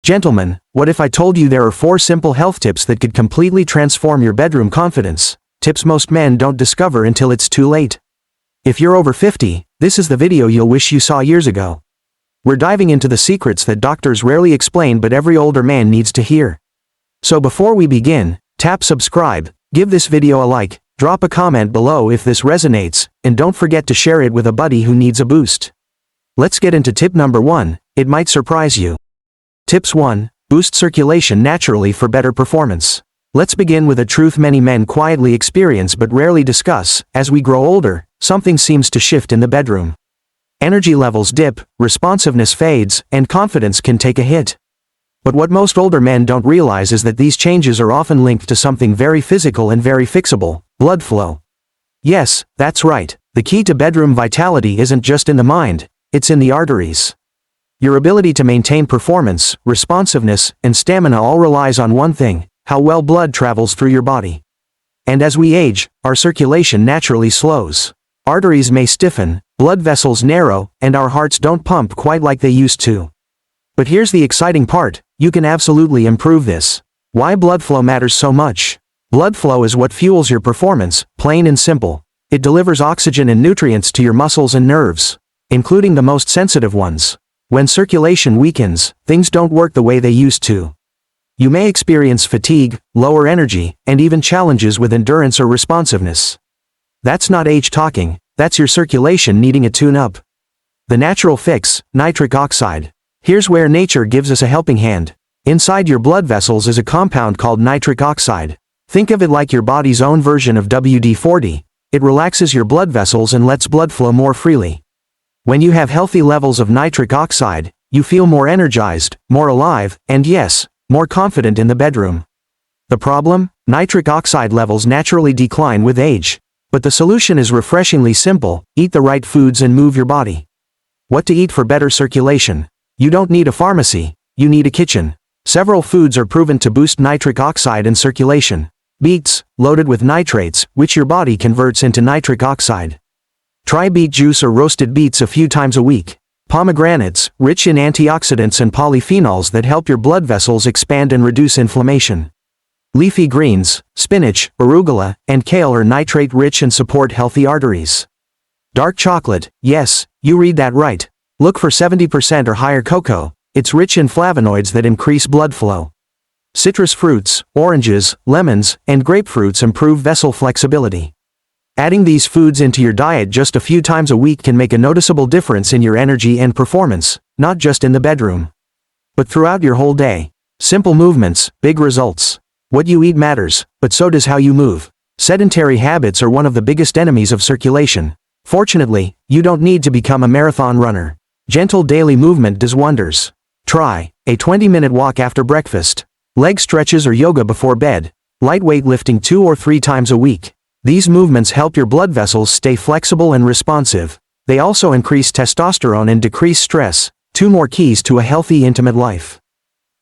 Gentlemen, what if I told you there are 4 simple health tips that could completely transform your bedroom confidence? Tips most men don't discover until it's too late. If you're over 50, this is the video you'll wish you saw years ago. We're diving into the secrets that doctors rarely explain but every older man needs to hear. So before we begin, tap subscribe, give this video a like, drop a comment below if this resonates, and don't forget to share it with a buddy who needs a boost. Let's get into tip number 1, it might surprise you. Tips 1. Boost circulation naturally for better performance. Let's begin with a truth many men quietly experience but rarely discuss. As we grow older, something seems to shift in the bedroom. Energy levels dip, responsiveness fades, and confidence can take a hit. But what most older men don't realize is that these changes are often linked to something very physical and very fixable: blood flow. Yes, that's right, the key to bedroom vitality isn't just in the mind, it's in the arteries. Your ability to maintain performance, responsiveness, and stamina all relies on one thing: how well blood travels through your body. And as we age, our circulation naturally slows. Arteries may stiffen, blood vessels narrow, and our hearts don't pump quite like they used to. But here's the exciting part: you can absolutely improve this. Why blood flow matters so much? Blood flow is what fuels your performance, plain and simple. It delivers oxygen and nutrients to your muscles and nerves, including the most sensitive ones. When circulation weakens, things don't work the way they used to. You may experience fatigue, lower energy, and even challenges with endurance or responsiveness. That's not age talking, that's your circulation needing a tune-up. The natural fix: nitric oxide. Here's where nature gives us a helping hand. Inside your blood vessels is a compound called nitric oxide. Think of it like your body's own version of WD-40. It relaxes your blood vessels and lets blood flow more freely. When you have healthy levels of nitric oxide, you feel more energized, more alive, and yes, more confident in the bedroom. The problem? Nitric oxide levels naturally decline with age. But the solution is refreshingly simple: eat the right foods and move your body. What to eat for better circulation? You don't need a pharmacy, you need a kitchen. Several foods are proven to boost nitric oxide and circulation. Beets, loaded with nitrates, which your body converts into nitric oxide. Try beet juice or roasted beets a few times a week. Pomegranates, rich in antioxidants and polyphenols that help your blood vessels expand and reduce inflammation. Leafy greens, spinach, arugula, and kale are nitrate-rich and support healthy arteries. Dark chocolate, yes, you read that right. Look for 70% or higher cocoa. It's rich in flavonoids that increase blood flow. Citrus fruits, oranges, lemons, and grapefruits improve vessel flexibility. Adding these foods into your diet just a few times a week can make a noticeable difference in your energy and performance, not just in the bedroom, but throughout your whole day. Simple movements, big results. What you eat matters, but so does how you move. Sedentary habits are one of the biggest enemies of circulation. Fortunately, you don't need to become a marathon runner. Gentle daily movement does wonders. Try a 20-minute walk after breakfast, leg stretches or yoga before bed, lightweight lifting 2 or 3 times a week. These movements help your blood vessels stay flexible and responsive. They also increase testosterone and decrease stress, 2 more keys to a healthy, intimate life.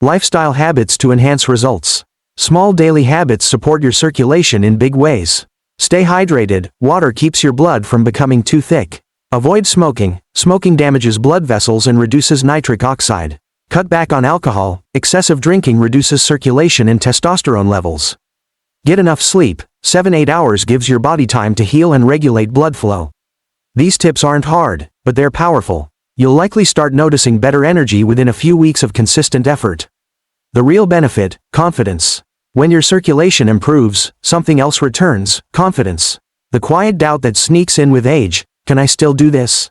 Lifestyle habits to enhance results. Small daily habits support your circulation in big ways. Stay hydrated. Water keeps your blood from becoming too thick. Avoid smoking. Smoking damages blood vessels and reduces nitric oxide. Cut back on alcohol. Excessive drinking reduces circulation and testosterone levels. Get enough sleep. 7-8 hours gives your body time to heal and regulate blood flow. These tips aren't hard, but they're powerful. You'll likely start noticing better energy within a few weeks of consistent effort. The real benefit: confidence. When your circulation improves, something else returns: confidence. The quiet doubt that sneaks in with age: can I still do this?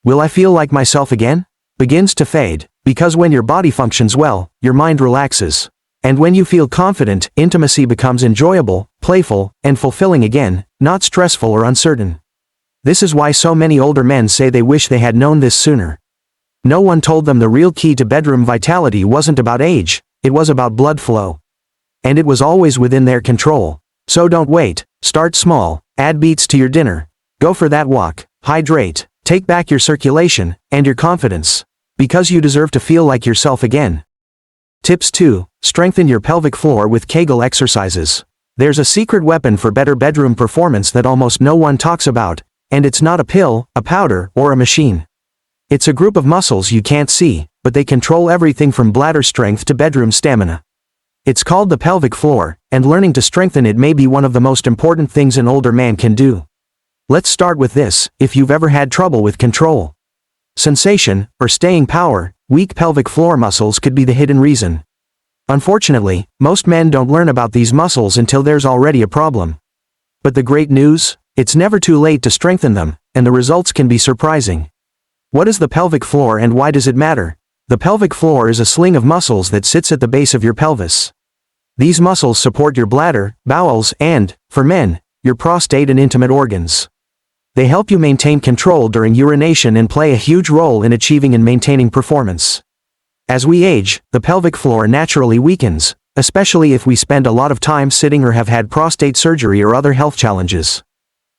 Will I feel like myself again? Begins to fade, because when your body functions well, your mind relaxes. And when you feel confident, intimacy becomes enjoyable, playful, and fulfilling again, not stressful or uncertain. This is why so many older men say they wish they had known this sooner. No one told them the real key to bedroom vitality wasn't about age, it was about blood flow. And it was always within their control. So don't wait, start small, add beets to your dinner, go for that walk, hydrate, take back your circulation, and your confidence. Because you deserve to feel like yourself again. Tips 2. Strengthen your pelvic floor with Kegel exercises. There's a secret weapon for better bedroom performance that almost no one talks about, and it's not a pill, a powder, or a machine. It's a group of muscles you can't see, but they control everything from bladder strength to bedroom stamina. It's called the pelvic floor, and learning to strengthen it may be one of the most important things an older man can do. Let's start with this: if you've ever had trouble with control, sensation, or staying power, weak pelvic floor muscles could be the hidden reason. Unfortunately, most men don't learn about these muscles until there's already a problem. But the great news? It's never too late to strengthen them, and the results can be surprising. What is the pelvic floor and why does it matter? The pelvic floor is a sling of muscles that sits at the base of your pelvis. These muscles support your bladder, bowels, and, for men, your prostate and intimate organs. They help you maintain control during urination and play a huge role in achieving and maintaining performance. As we age, the pelvic floor naturally weakens, especially if we spend a lot of time sitting or have had prostate surgery or other health challenges.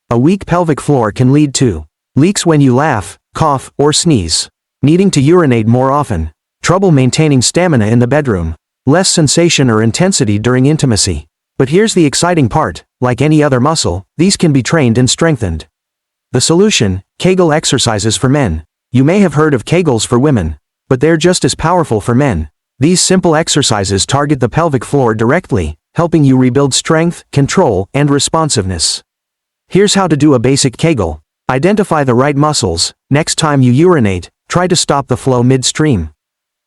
A weak pelvic floor can lead to leaks when you laugh, cough, or sneeze, needing to urinate more often, trouble maintaining stamina in the bedroom, less sensation or intensity during intimacy. But here's the exciting part: like any other muscle, these can be trained and strengthened. The solution: Kegel exercises for men. You may have heard of Kegels for women, but they're just as powerful for men. These simple exercises target the pelvic floor directly, helping you rebuild strength, control, and responsiveness. Here's how to do a basic Kegel. Identify the right muscles. Next time you urinate, try to stop the flow midstream.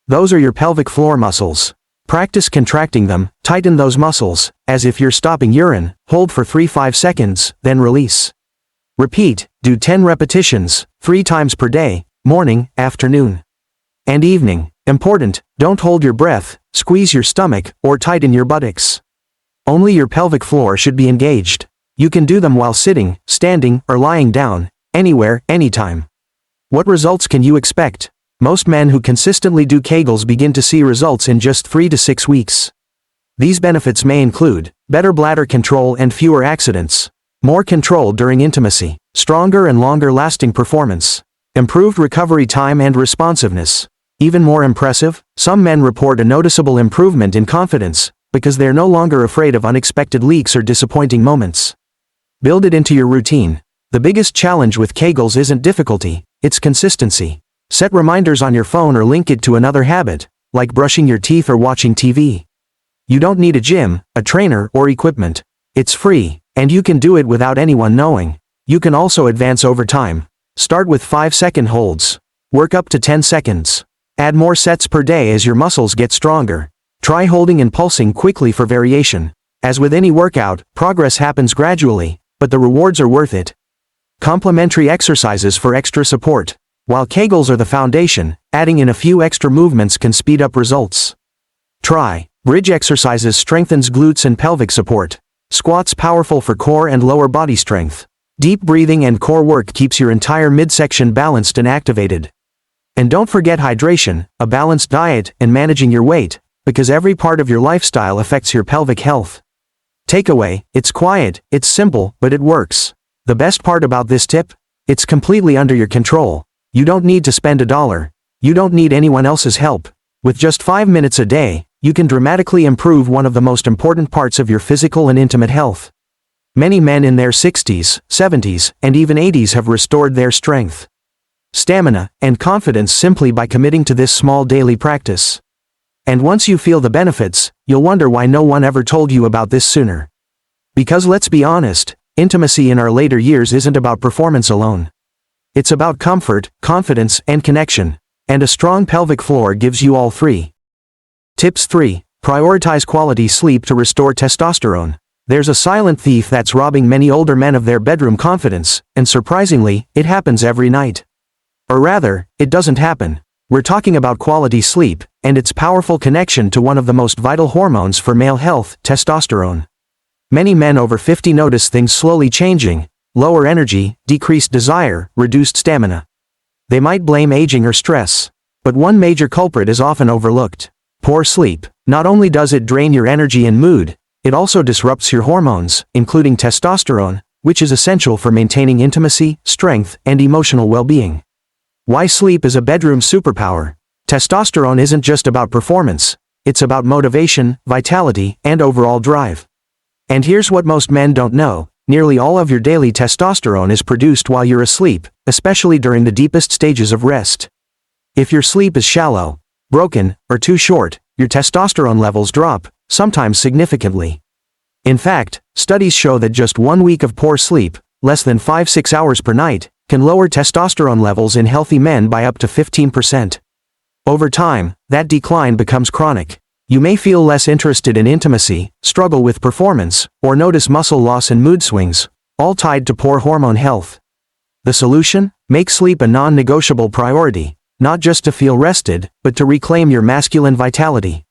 Those are your pelvic floor muscles. Practice contracting them. Tighten those muscles, as if you're stopping urine. Hold for 3-5 seconds, then release. Repeat. Do 10 repetitions, 3 times per day, morning, afternoon, and evening. Important: don't hold your breath, squeeze your stomach, or tighten your buttocks. Only your pelvic floor should be engaged. You can do them while sitting, standing, or lying down, anywhere, anytime. What results can you expect? Most men who consistently do Kegels begin to see results in just 3 to 6 weeks. These benefits may include better bladder control and fewer accidents, more control during intimacy, stronger and longer lasting performance, improved recovery time and responsiveness. Even more impressive, some men report a noticeable improvement in confidence, because they're no longer afraid of unexpected leaks or disappointing moments. Build it into your routine. The biggest challenge with Kegels isn't difficulty, it's consistency. Set reminders on your phone or link it to another habit, like brushing your teeth or watching TV. You don't need a gym, a trainer, or equipment. It's free, and you can do it without anyone knowing. You can also advance over time. Start with 5-second holds. Work up to 10 seconds. Add more sets per day as your muscles get stronger. Try holding and pulsing quickly for variation. As with any workout, progress happens gradually, but the rewards are worth it. Complementary exercises for extra support. While Kegels are the foundation, adding in a few extra movements can speed up results. Try bridge exercises. Strengthens glutes and pelvic support. Squats, powerful for core and lower body strength. Deep breathing and core work keeps your entire midsection balanced and activated. And don't forget hydration, a balanced diet, and managing your weight, because every part of your lifestyle affects your pelvic health. Takeaway: it's quiet, it's simple, but it works. The best part about this tip? It's completely under your control. You don't need to spend $1. You don't need anyone else's help. With just 5 minutes a day, you can dramatically improve one of the most important parts of your physical and intimate health. Many men in their 60s, 70s, and even 80s have restored their strength, stamina, and confidence simply by committing to this small daily practice. And once you feel the benefits, you'll wonder why no one ever told you about this sooner. Because let's be honest, intimacy in our later years isn't about performance alone. It's about comfort, confidence, and connection. And a strong pelvic floor gives you all three. Tips 3. Prioritize quality sleep to restore testosterone. There's a silent thief that's robbing many older men of their bedroom confidence, and surprisingly, it happens every night. Or rather, it doesn't happen. We're talking about quality sleep, and its powerful connection to one of the most vital hormones for male health, testosterone. Many men over 50 notice things slowly changing: lower energy, decreased desire, reduced stamina. They might blame aging or stress. But one major culprit is often overlooked: poor sleep. Not only does it drain your energy and mood, it also disrupts your hormones, including testosterone, which is essential for maintaining intimacy, strength, and emotional well-being. Why sleep is a bedroom superpower. Testosterone isn't just about performance, it's about motivation, vitality, and overall drive. And here's what most men don't know: nearly all of your daily testosterone is produced while you're asleep, especially during the deepest stages of rest. If your sleep is shallow, broken, or too short, your testosterone levels drop, sometimes significantly. In fact, studies show that just 1 week of poor sleep, less than 5-6 hours per night, can lower testosterone levels in healthy men by up to 15%. Over time, that decline becomes chronic. You may feel less interested in intimacy, struggle with performance, or notice muscle loss and mood swings, all tied to poor hormone health. The solution? Make sleep a non-negotiable priority, not just to feel rested, but to reclaim your masculine vitality.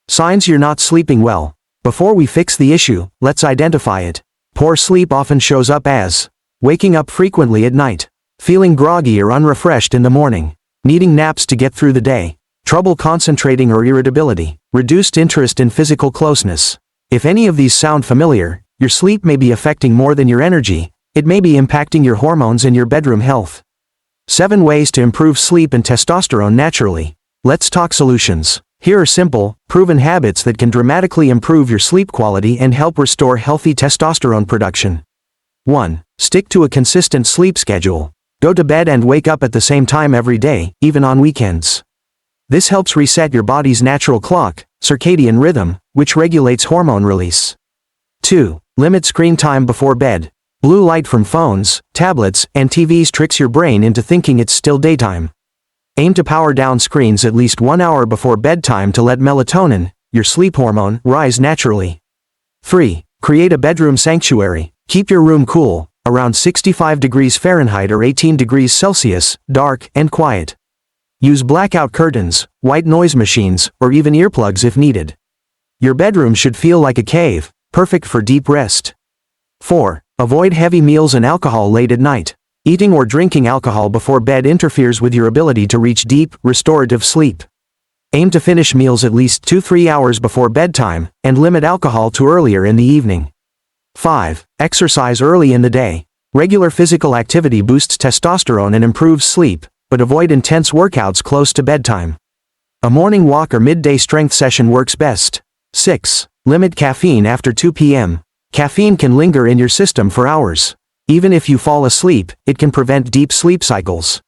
Signs you're not sleeping well. Before we fix the issue, let's identify it. Poor sleep often shows up as waking up frequently at night, feeling groggy or unrefreshed in the morning, needing naps to get through the day, trouble concentrating or irritability, reduced interest in physical closeness. If any of these sound familiar, your sleep may be affecting more than your energy. It may be impacting your hormones and your bedroom health. 7 ways to improve sleep and testosterone naturally. Let's talk solutions. Here are simple, proven habits that can dramatically improve your sleep quality and help restore healthy testosterone production. 1. Stick to a consistent sleep schedule. Go to bed and wake up at the same time every day, even on weekends. This helps reset your body's natural clock, circadian rhythm, which regulates hormone release. 2. Limit screen time before bed. Blue light from phones, tablets, and TVs tricks your brain into thinking it's still daytime. Aim to power down screens at least 1 hour before bedtime to let melatonin, your sleep hormone, rise naturally. 3. Create a bedroom sanctuary. Keep your room cool, around 65 degrees Fahrenheit or 18 degrees Celsius, dark and quiet. Use blackout curtains, white noise machines, or even earplugs if needed. Your bedroom should feel like a cave, perfect for deep rest. 4. Avoid heavy meals and alcohol late at night. Eating or drinking alcohol before bed interferes with your ability to reach deep, restorative sleep. Aim to finish meals at least 2-3 hours before bedtime, and limit alcohol to earlier in the evening. 5. Exercise early in the day. Regular physical activity boosts testosterone and improves sleep, but avoid intense workouts close to bedtime. A morning walk or midday strength session works best. 6. Limit caffeine after 2 p.m. Caffeine can linger in your system for hours. Even if you fall asleep, it can prevent deep sleep cycles.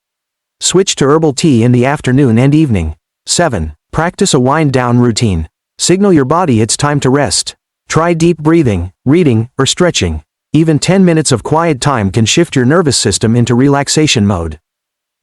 Switch to herbal tea in the afternoon and evening. 7. Practice a wind-down routine. Signal your body it's time to rest. Try deep breathing, reading, or stretching. Even 10 minutes of quiet time can shift your nervous system into relaxation mode.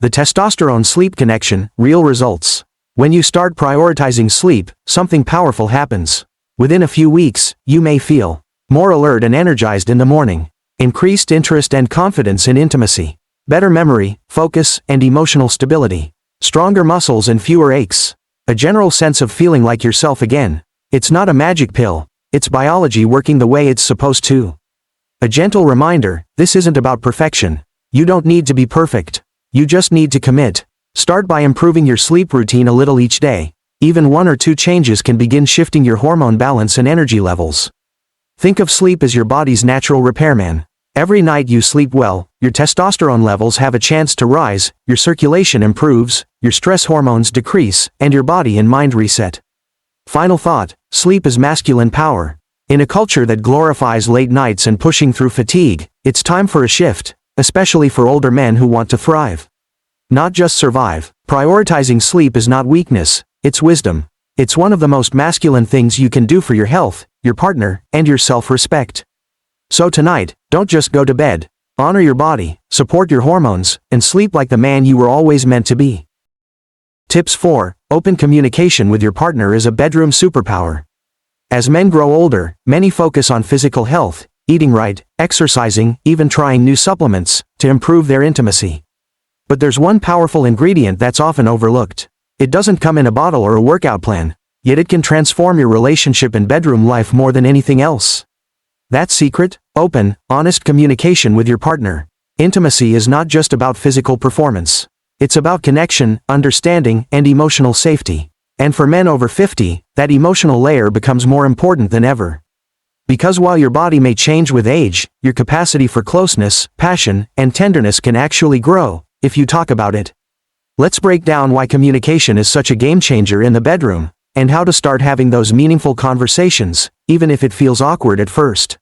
The testosterone-sleep connection, real results. When you start prioritizing sleep, something powerful happens. Within a few weeks, you may feel more alert and energized in the morning, increased interest and confidence in intimacy, better memory, focus, and emotional stability, stronger muscles and fewer aches, a general sense of feeling like yourself again. It's not a magic pill, it's biology working the way it's supposed to. A gentle reminder, this isn't about perfection. You don't need to be perfect. You just need to commit. Start by improving your sleep routine a little each day. Even 1 or 2 changes can begin shifting your hormone balance and energy levels. Think of sleep as your body's natural repairman. Every night you sleep well, your testosterone levels have a chance to rise, your circulation improves, your stress hormones decrease, and your body and mind reset. Final thought, sleep is masculine power. In a culture that glorifies late nights and pushing through fatigue, it's time for a shift, especially for older men who want to thrive. Not just survive. Prioritizing sleep is not weakness, it's wisdom. It's one of the most masculine things you can do for your health, your partner, and your self-respect. So tonight, don't just go to bed. Honor your body, support your hormones, and sleep like the man you were always meant to be. Tips 4. Open communication with your partner is a bedroom superpower. As men grow older, many focus on physical health, eating right, exercising, even trying new supplements, to improve their intimacy. But there's one powerful ingredient that's often overlooked. It doesn't come in a bottle or a workout plan, yet it can transform your relationship and bedroom life more than anything else. That secret? Open, honest communication with your partner. Intimacy is not just about physical performance. It's about connection, understanding, and emotional safety. And for men over 50, that emotional layer becomes more important than ever. Because while your body may change with age, your capacity for closeness, passion, and tenderness can actually grow, if you talk about it. Let's break down why communication is such a game changer in the bedroom, and how to start having those meaningful conversations, even if it feels awkward at first.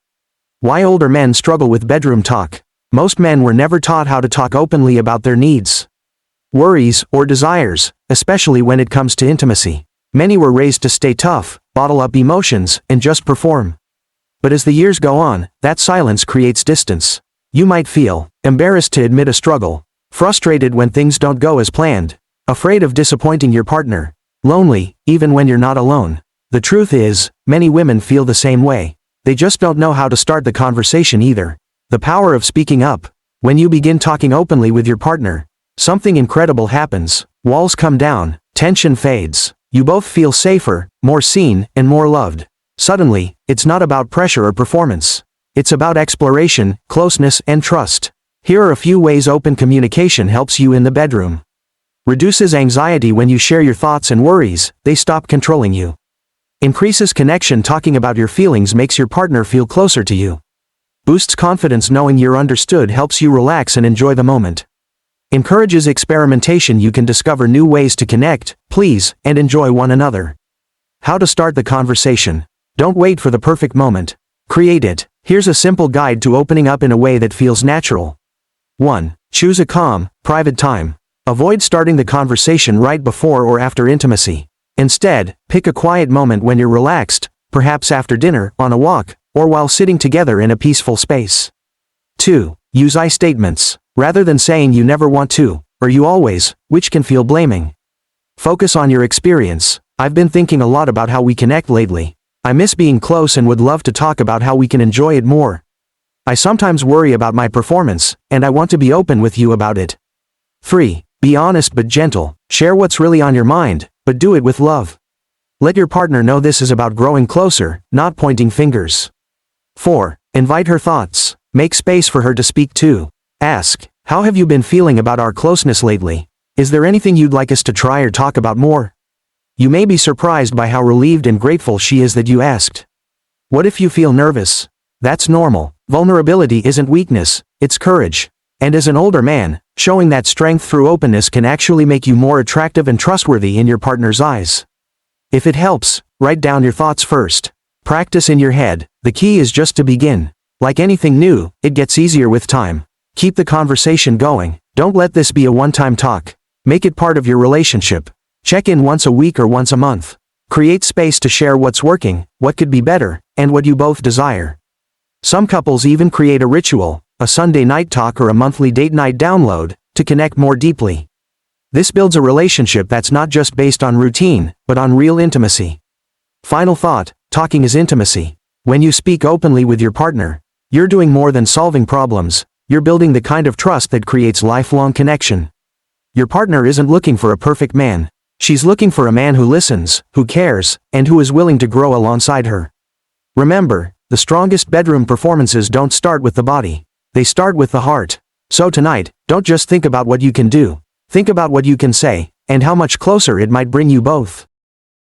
Why older men struggle with bedroom talk. Most men were never taught how to talk openly about their needs. worries, or desires, especially when it comes to intimacy. Many were raised to stay tough, bottle up emotions, and just perform. But as the years go on, that silence creates distance. You might feel embarrassed to admit a struggle, frustrated when things don't go as planned, afraid of disappointing your partner, lonely, even when you're not alone. The truth is, many women feel the same way. They just don't know how to start the conversation either. The power of speaking up. When you begin talking openly with your partner, something incredible happens. Walls come down, tension fades. You both feel safer, more seen, and more loved. Suddenly, it's not about pressure or performance. It's about exploration, closeness, and trust. Here are a few ways open communication helps you in the bedroom. Reduces anxiety when you share your thoughts and worries, they stop controlling you. Increases connection. Talking about your feelings makes your partner feel closer to you. Boosts confidence. Knowing you're understood helps you relax and enjoy the moment. Encourages experimentation. You can discover new ways to connect, please, and enjoy one another. How to start the conversation. Don't wait for the perfect moment. Create it. Here's a simple guide to opening up in a way that feels natural. 1. Choose a calm, private time. Avoid starting the conversation right before or after intimacy. Instead, pick a quiet moment when you're relaxed, perhaps after dinner, on a walk, or while sitting together in a peaceful space. 2. Use I statements. Rather than saying you never want to, or you always, which can feel blaming. Focus on your experience. I've been thinking a lot about how we connect lately. I miss being close and would love to talk about how we can enjoy it more. I sometimes worry about my performance, and I want to be open with you about it. 3. Be honest but gentle. Share what's really on your mind, but do it with love. Let your partner know this is about growing closer, not pointing fingers. 4. Invite her thoughts. Make space for her to speak too. Ask, how have you been feeling about our closeness lately? Is there anything you'd like us to try or talk about more? You may be surprised by how relieved and grateful she is that you asked. What if you feel nervous? That's normal. Vulnerability isn't weakness, it's courage. And as an older man, showing that strength through openness can actually make you more attractive and trustworthy in your partner's eyes. If it helps, write down your thoughts first. Practice in your head. The key is just to begin. Like anything new, it gets easier with time. Keep the conversation going. Don't let this be a one-time talk. Make it part of your relationship. Check in once a week or once a month. Create space to share what's working, what could be better, and what you both desire. Some couples even create a ritual, a Sunday night talk or a monthly date night download, to connect more deeply. This builds a relationship that's not just based on routine, but on real intimacy. Final thought, talking is intimacy. When you speak openly with your partner, you're doing more than solving problems, you're building the kind of trust that creates lifelong connection. Your partner isn't looking for a perfect man. She's looking for a man who listens, who cares, and who is willing to grow alongside her. Remember, the strongest bedroom performances don't start with the body. They start with the heart. So tonight, don't just think about what you can do. Think about what you can say, and how much closer it might bring you both.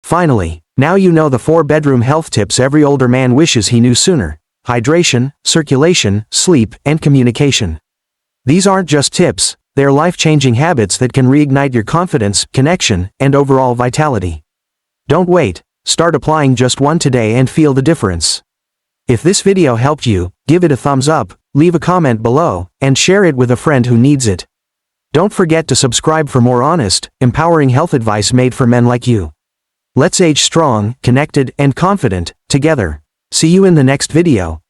Finally, now you know the 4 bedroom health tips every older man wishes he knew sooner. Hydration, circulation, sleep, and communication. These aren't just tips. They're life-changing habits that can reignite your confidence, connection, and overall vitality. Don't wait. Start applying just one today and feel the difference. If this video helped you, give it a thumbs up, leave a comment below, and share it with a friend who needs it. Don't forget to subscribe for more honest, empowering health advice made for men like you. Let's age strong, connected, and confident, together. See you in the next video.